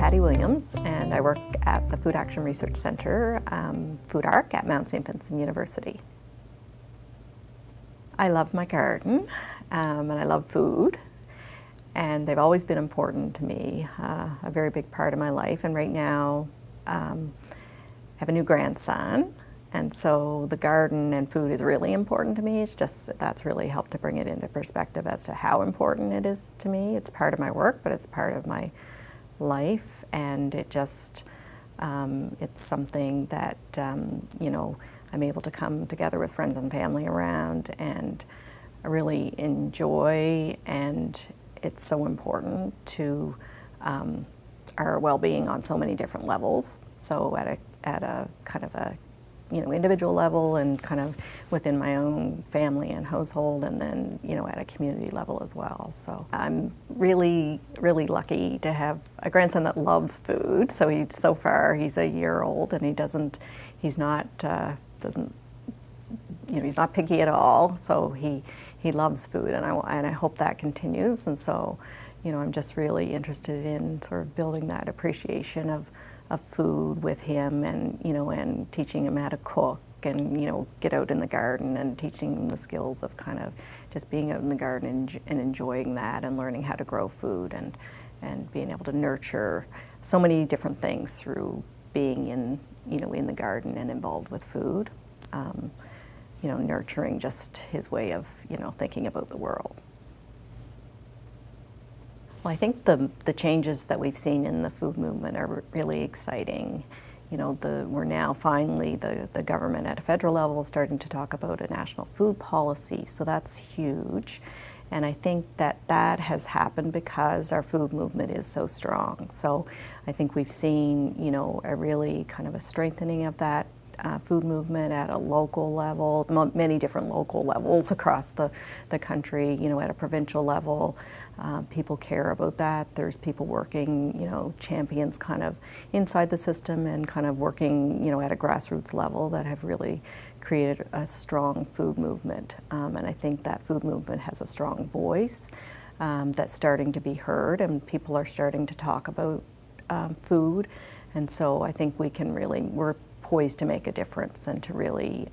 Patty Williams, and I work at the Food Action Research Center, FoodARC, at Mount St. Vincent University. I love my garden, and I love food, and they've always been important to me, a very big part of my life. And right now, I have a new grandson, and so the garden and food is really important to me. It's just that's really helped to bring it into perspective as to how important it is to me. It's part of my work, but it's part of my life, and it just it's something that you know, I'm able to come together with friends and family around and I really enjoy, and it's so important to our well-being on so many different levels. So at a kind of a, you know, individual level, and kind of within my own family and household, and then, you know, at a community level as well. So I'm really, really lucky to have a grandson that loves food. So so far he's a year old, and he's not picky at all. So he loves food, and I hope that continues. And so, you know, I'm just really interested in sort of building that appreciation of food with him, and, you know, and teaching him how to cook, and, you know, get out in the garden, and teaching him the skills of kind of just being out in the garden and enjoying that, and learning how to grow food, and being able to nurture so many different things through being in, you know, in the garden and involved with food. You know, nurturing just his way of, you know, thinking about the world. Well, I think the changes that we've seen in the food movement are really exciting. You know, we're now finally, the government at a federal level is starting to talk about a national food policy, so that's huge. And I think that has happened because our food movement is so strong. So I think we've seen, you know, a really kind of a strengthening of that food movement at a local level, many different local levels across the country, you know, at a provincial level. People care about that. There's people working, you know, champions kind of inside the system, and kind of working, you know, at a grassroots level, that have really created a strong food movement. And I think that food movement has a strong voice that's starting to be heard, and people are starting to talk about food. And so I think we're poised to make a difference, and to really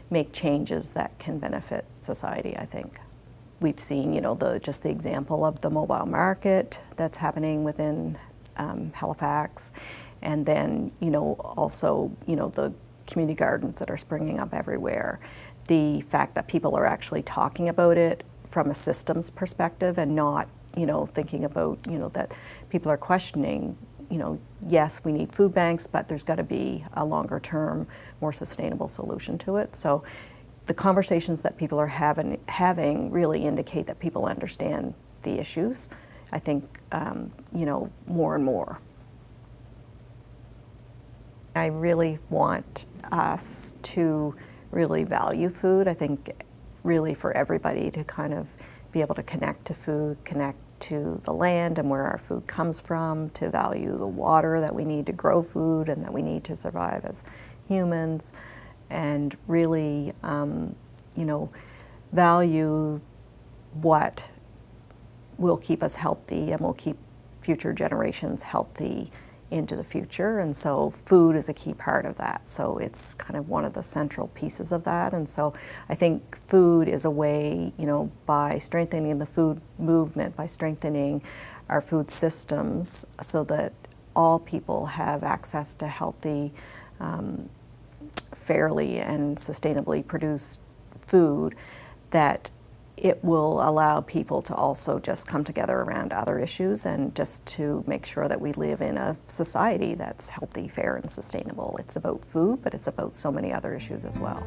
make changes that can benefit society, I think. We've seen, you know, just the example of the mobile market that's happening within Halifax, and then, you know, also, you know, the community gardens that are springing up everywhere. The fact that people are actually talking about it from a systems perspective, and not, you know, thinking about, you know, that people are questioning, you know, yes, we need food banks, but there's got to be a longer term, more sustainable solution to it. So the conversations that people are having really indicate that people understand the issues, I think, you know, more and more. I really want us to really value food. I think really for everybody to kind of be able to connect to food, connect to the land and where our food comes from, to value the water that we need to grow food and that we need to survive as humans, and really, you know, value what will keep us healthy and will keep future generations healthy into the future. And so food is a key part of that. So it's kind of one of the central pieces of that. And so I think food is a way, you know, by strengthening the food movement, by strengthening our food systems so that all people have access to healthy, fairly and sustainably produced food, that it will allow people to also just come together around other issues, and just to make sure that we live in a society that's healthy, fair, and sustainable. It's about food, but it's about so many other issues as well.